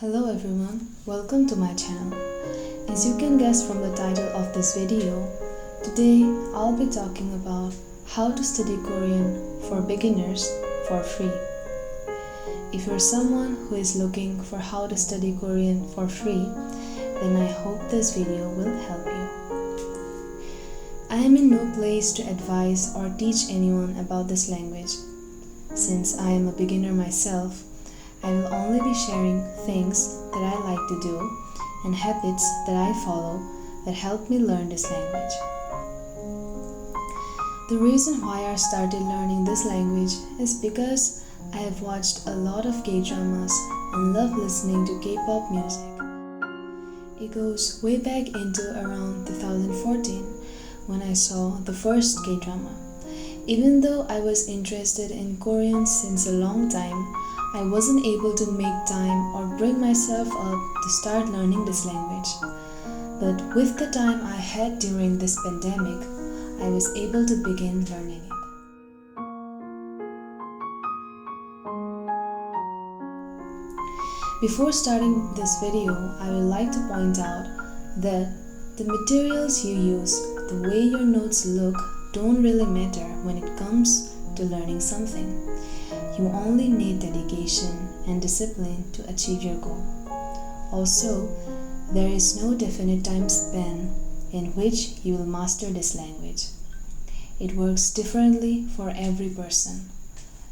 Hello everyone, welcome to my channel. As you can guess from the title of this video, today I'll be talking about how to study Korean for beginners for free. If you're someone who is looking for how to study Korean for free, then I hope this video will help you. I am in no place to advise or teach anyone about this language. Since I am a beginner myself, I will only be sharing things that I like to do and habits that I follow that help me learn this language. The reason why I started learning this language is because I have watched a lot of K-dramas and love listening to K-pop music. It goes way back into around 2014 when I saw the first K-drama. Even though I was interested in Korean since a long time, I wasn't able to make time or bring myself up to start learning this language. But with the time I had during this pandemic, I was able to begin learning it. Before starting this video, I would like to point out that the materials you use, the way your notes look, don't really matter when it comes to learning something. You only need dedication and discipline to achieve your goal. Also, there is no definite time span in which you will master this language. It works differently for every person.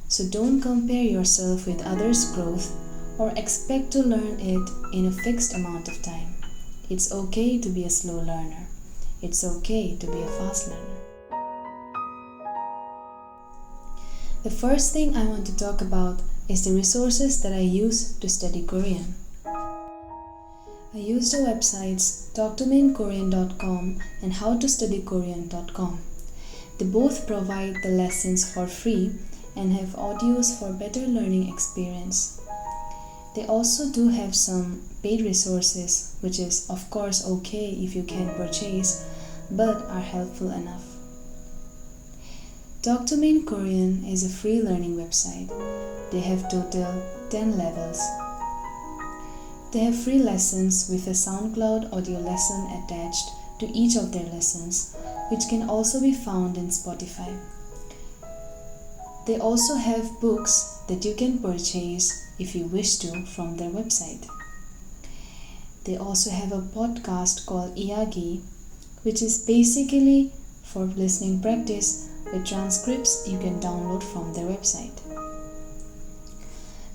So don't compare yourself with others' growth or expect to learn it in a fixed amount of time. It's okay to be a slow learner. It's okay to be a fast learner. The first thing I want to talk about is the resources that I use to study Korean. I use the websites talktome인korean.com and howtostudykorean.com. They both provide the lessons for free and have audios for better learning experience. They also do have some paid resources, which is of course okay if you can purchase, but are helpful enough. Talk to Me in Korean is a free learning website. They have total 10 levels. They have free lessons with a SoundCloud audio lesson attached to each of their lessons, which can also be found in Spotify. They also have books that you can purchase if you wish to from their website. They also have a podcast called Iyagi, which is basically for listening practice with transcripts you can download from their website.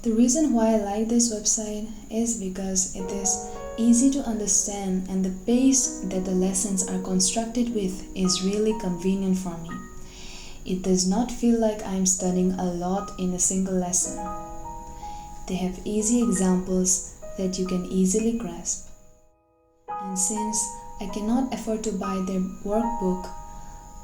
The reason why I like this website is because it is easy to understand and the pace that the lessons are constructed with is really convenient for me. It does not feel like I'm studying a lot in a single lesson. They have easy examples that you can easily grasp. And since I cannot afford to buy their workbook,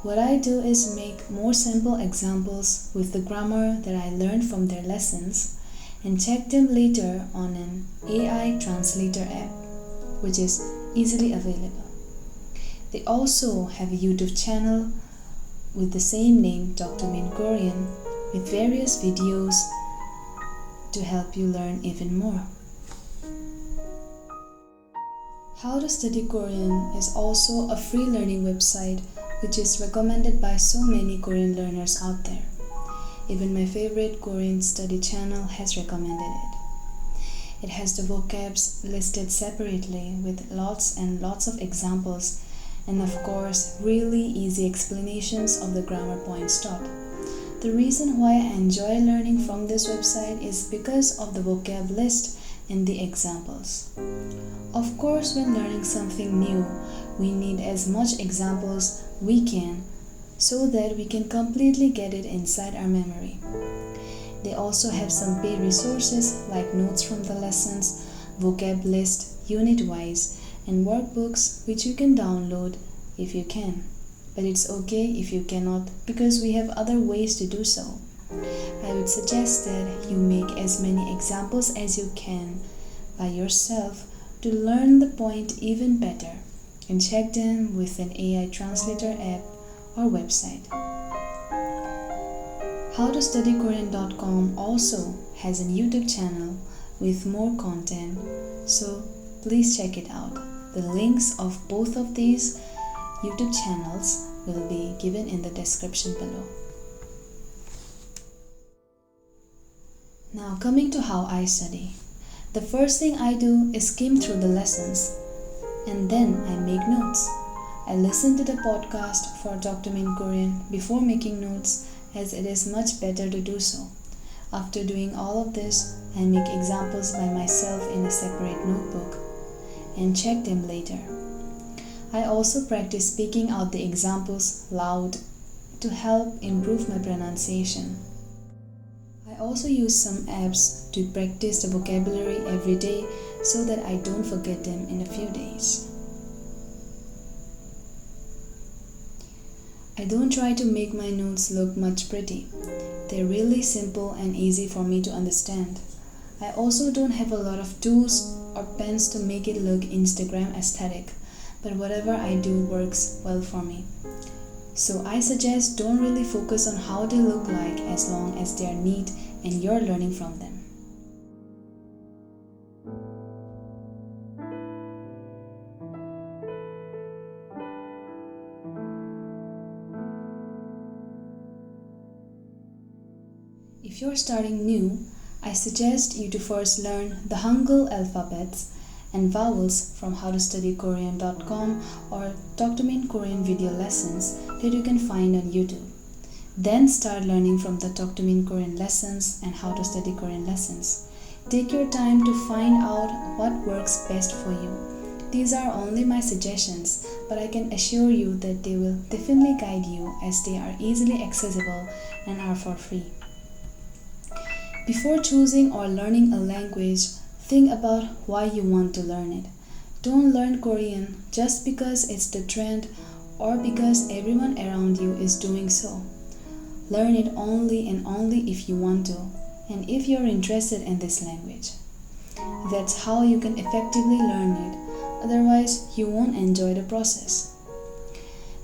what I do is make more simple examples with the grammar that I learned from their lessons and check them later on an AI translator app, which is easily available. They also have a YouTube channel with the same name, Talk to Me in Korean, with various videos to help you learn even more. How to Study Korean is also a free learning website which is recommended by so many Korean learners out there. Even my favorite Korean study channel has recommended it. It has the vocabs listed separately with lots and lots of examples and of course really easy explanations of the grammar points taught. The reason why I enjoy learning from this website is because of the vocab list and the examples. Of course, when learning something new, we need as much examples we can so that we can completely get it inside our memory. They also have some paid resources like notes from the lessons, vocab list unit-wise, and workbooks which you can download if you can. But it's okay if you cannot because we have other ways to do so. I would suggest that you make as many examples as you can by yourself to learn the point even better can check them with an AI translator app or website. HowToStudyKorean.com also has a YouTube channel with more content, so please check it out. The links of both of these YouTube channels will be given in the description below. Now coming to how I study. The first thing I do is skim through the lessons and then I make notes. I listen to the podcast for Talk to Me in Korean before making notes, as it is much better to do so. After doing all of this, I make examples by myself in a separate notebook and check them later. I also practice speaking out the examples loud to help improve my pronunciation. I also use some apps to practice the vocabulary every day so that I don't forget them in a few days. I don't try to make my notes look much pretty. They're really simple and easy for me to understand. I also don't have a lot of tools or pens to make it look Instagram aesthetic, but whatever I do works well for me. So I suggest don't really focus on how they look like as long as they are neat and you're learning from them. If you're starting new, I suggest you to first learn the Hangul alphabets and vowels from HowToStudyKorean.com or Talk to Me in Korean video lessons that you can find on YouTube. Then start learning from the Talk to Me in Korean lessons and How to Study Korean lessons. Take your time to find out what works best for you. These are only my suggestions, but I can assure you that they will definitely guide you as they are easily accessible and are for free. Before choosing or learning a language, think about why you want to learn it. Don't learn Korean just because it's the trend or because everyone around you is doing so. Learn it only and only if you want to, and if you're interested in this language. That's how you can effectively learn it, otherwise you won't enjoy the process.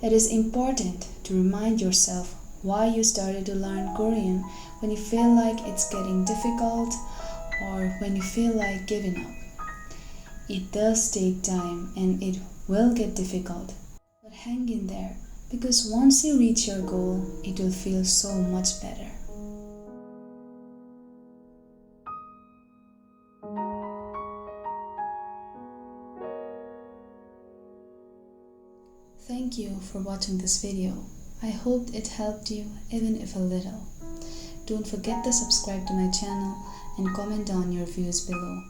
It is important to remind yourself why you started to learn Korean when you feel like it's getting difficult or when you feel like giving up. It does take time and it will get difficult, but hang in there, because once you reach your goal, it will feel so much better. Thank you for watching this video. I hope it helped you, even if a little. Don't forget to subscribe to my channel and comment down your views below.